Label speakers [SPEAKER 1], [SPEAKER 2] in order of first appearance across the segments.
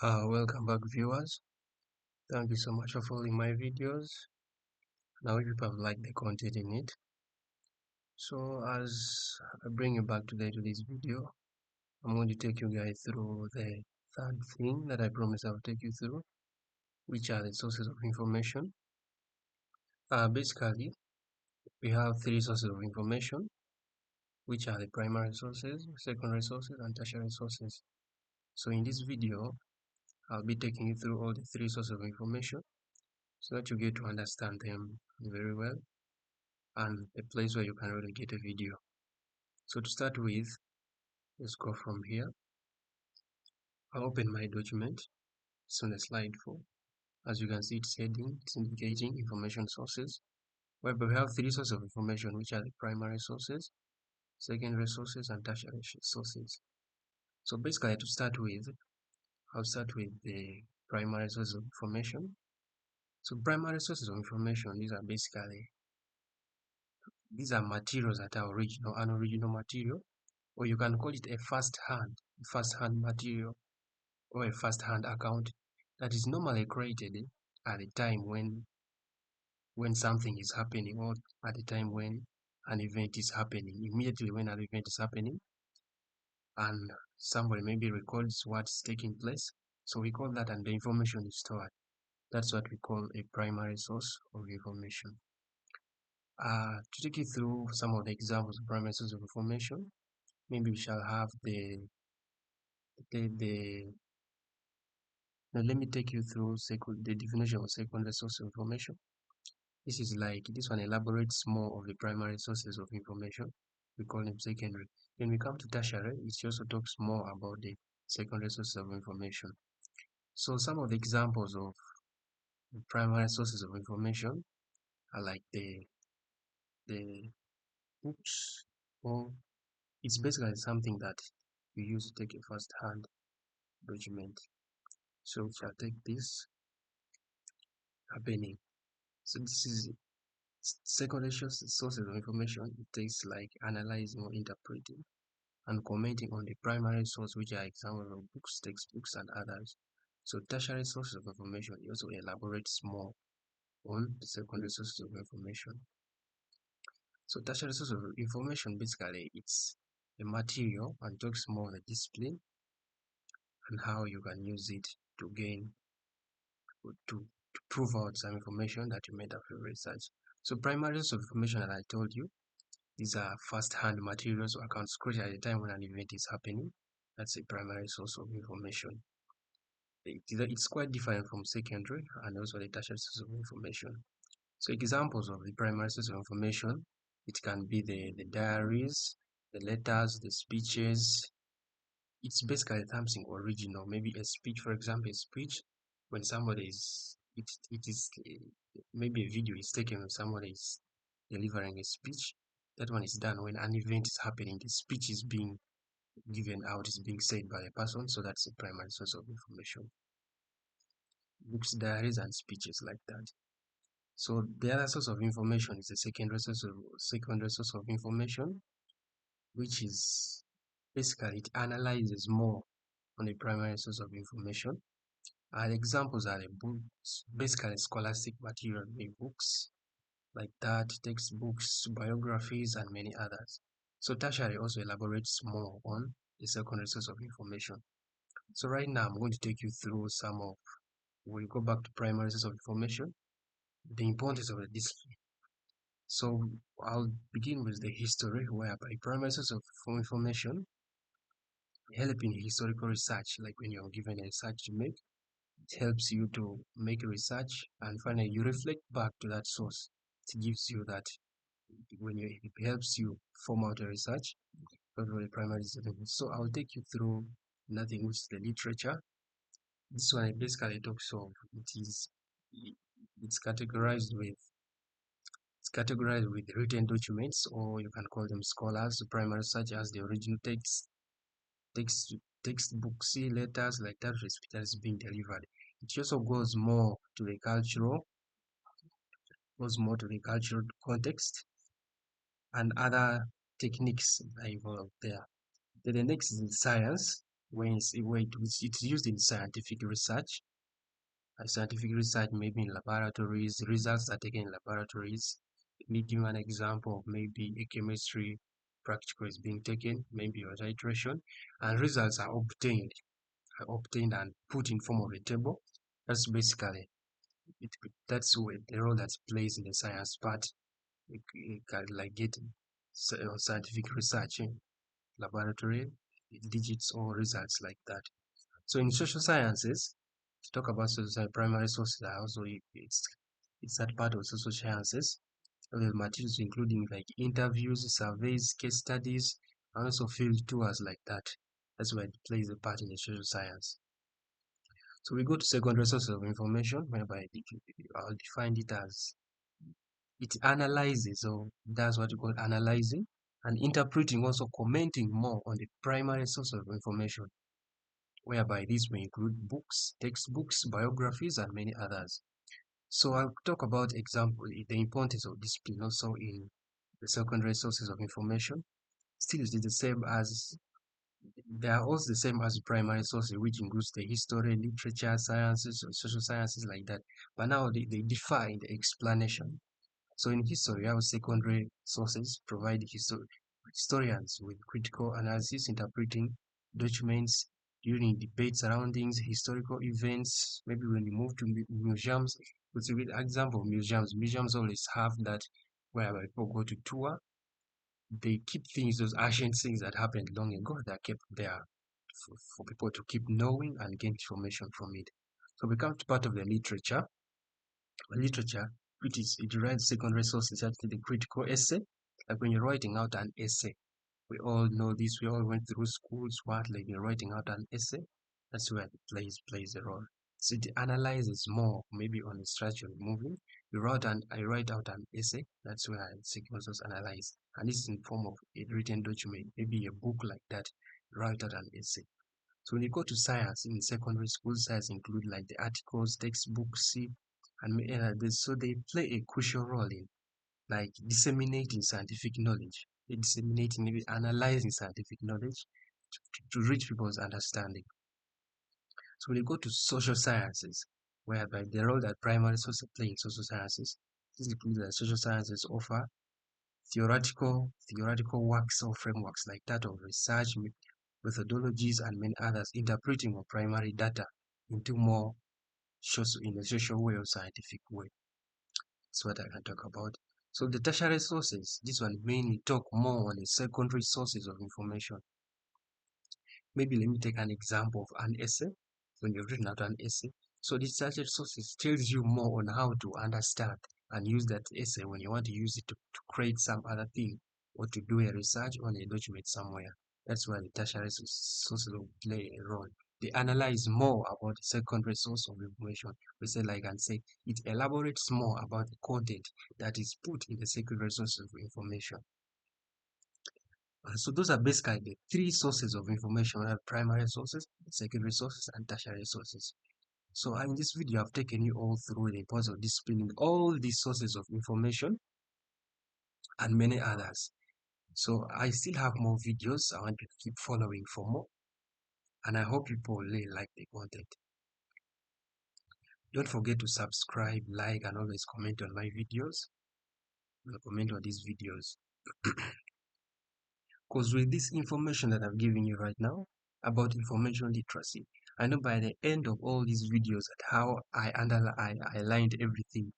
[SPEAKER 1] Welcome back, viewers. Thank you so much for following my videos. Now, if you have liked the content in it, so as I bring you back today to this video, I'm going to take you guys through the third thing that I promised I'll take you through, which are the sources of information. Basically, we have three sources of information, which are the primary sources, secondary sources, and tertiary sources. So in this video, I'll be taking you through all the three sources of information so that you get to understand them very well, and a place where you can really get a video. So to start with, let's go from here. I'll open my document. It's on the slide 4. As you can see, it's heading, it's indicating information sources, whereby we have three sources of information, which are the primary sources, secondary sources, and tertiary sources. So basically, to start with, I'll start with the primary sources of information. So primary sources of information, these are materials that are an original material, or you can call it a first-hand material, or a first-hand account that is normally created at the time when something is happening, or at the time when an event is happening. Immediately when an event is happening and somebody maybe records what's taking place, so we call that, and the information is stored. That's what we call a primary source of information. To take you through some of the examples of primary source of information, maybe we shall have now let me take you through the definition of secondary source of information. This one elaborates more of the primary sources of information. We call them secondary. When we come to tertiary, it also talks more about the secondary sources of information. So some of the examples of the primary sources of information are like the books, or it's basically something that you use to take a first-hand document. So we shall take this happening. So this is secondary sources of information. It takes like analyzing or interpreting and commenting on the primary source, which are examples of books, textbooks, and others. So tertiary sources of information, it also elaborates more on the secondary sources of information. So tertiary sources of information, basically, it's a material and talks more on the discipline and how you can use it to gain, to prove out some information that you made after research. So primary sources of information that I told you, these are first-hand materials or accounts created at the time when an event is happening. That's a primary source of information. It's quite different from secondary and also the tertiary source of information. So examples of the primary source of information, it can be the diaries, the letters, the speeches. It's basically something original. Maybe a speech, for example, a speech when somebody is, it is maybe a video is taken when somebody is delivering a speech. That one is done when an event is happening. The speech is being given out, is being said by a person. So that's a primary source of information. Books, diaries, and speeches like that. So the other source of information is the secondary source of information, which is basically it analyzes more on the primary source of information. And examples are the books, basically scholastic material, the books like that, textbooks, biographies, and many others. So tertiary also elaborates more on the secondary source of information. So right now I'm going to take you through we'll go back to primary source of information, the importance of the discipline. So I'll begin with the history, whereby primary source of information help in historical research, like when you're given a research to make. It helps you to make research, and finally you reflect back to that source. It gives you that it helps you form out a research for the primary source. So I'll take you through nothing which is the literature. This one basically talks of it's categorized with written documents, or you can call them scholars, primary, such as the original textbooks, letters like that is being delivered. It also goes more to the cultural context and other techniques are involved there. Then the next is science. it's used in scientific research. Scientific research, maybe in laboratories, results are taken in laboratories. Let me give an example of maybe a chemistry practical is being taken, maybe a titration, and results are obtained and put in form of a table. That's basically it. That's where the role that plays in the science part, like getting scientific research in laboratory digits or results like that. So in social sciences, to talk about social science, primary sources are also it's that part of social sciences. The materials including like interviews, surveys, case studies, and also field tours like that. That's where it plays a part in the social science. So we go to secondary sources of information, whereby I'll define it as it analyzes, so that's what you call analyzing, and interpreting, also commenting more on the primary source of information, whereby these may include books, textbooks, biographies, and many others. So I'll talk about example, the importance of discipline also in the secondary sources of information. Still, it is the same as they are also the same as primary sources, which includes the history, literature, sciences, or social sciences like that. But now they differ in the explanation. So in history, our secondary sources provide historians with critical analysis, interpreting documents during debates surrounding historical events. Maybe when you move to museums, it's a good example of museums. Museums always have that where people go to tour. They keep things, those ancient things that happened long ago, that are kept there for people to keep knowing and gain information from it. So it becomes part of the literature. Literature, which is it derives secondary sources such as the critical essay. Like when you're writing out an essay, we all know this. We all went through schools. What, like you're writing out an essay, that's where it plays a role. So it analyzes more, maybe on the structure of the movie. I write out an essay. That's where secondary source analyze, and this is in form of a written document, maybe a book like that. Write out an essay. So when you go to science in secondary school, science include like the articles, textbooks, and so they play a crucial role in like disseminating scientific knowledge, disseminating, maybe analyzing scientific knowledge to reach people's understanding. So when you go to social sciences, whereby the role that primary sources play in social sciences, this includes that social sciences offer theoretical works or frameworks like that of research methodologies and many others, interpreting of primary data into more in a social way or scientific way. That's what I can talk about. So the tertiary sources, this one mainly talk more on the secondary sources of information. Maybe let me take an example of an essay. When you've written out an essay, so the tertiary sources tells you more on how to understand and use that essay when you want to use it to create some other thing or to do a research on a document somewhere. That's where the tertiary sources will play a role. They analyze more about the secondary source of information. We say, like and say, it elaborates more about the content that is put in the secondary source of information. So those are basically the three sources of information: we have primary sources, secondary sources, and tertiary sources. So in this video, I've taken you all through the importance of disciplining all these sources of information and many others. So I still have more videos. I want you to keep following for more, and I hope people really like the content. Don't forget to subscribe, like, and always comment on my videos. Comment on these videos. Because with this information that I've given you right now about information literacy, I know by the end of all these videos at how I aligned everything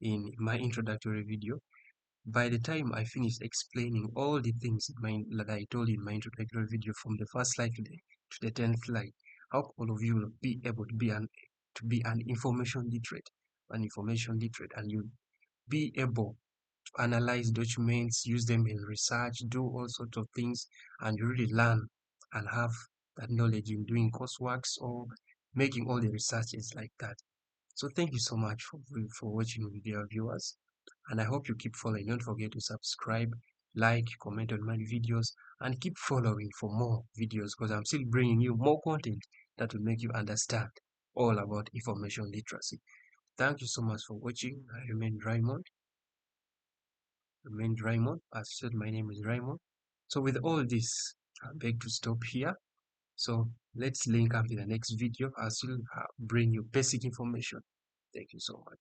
[SPEAKER 1] in my introductory video, by the time I finish explaining all the things that I told in my introductory video from the first slide to the 10th slide, I hope all of you will be able to be an information literate, and you'll be able analyze documents, use them in research, do all sorts of things, and you really learn and have that knowledge in doing courseworks or making all the researches like that. So thank you so much for watching, dear viewers, and I hope you keep following. Don't forget to subscribe, like, comment on my videos, and keep following for more videos, because I'm still bringing you more content that will make you understand all about information literacy. Thank you so much for watching. I remain Raymond. Raymond. As said, my name is Raymond. So with all this, I beg to stop here. So let's link up in the next video. I'll still bring you basic information. Thank you so much.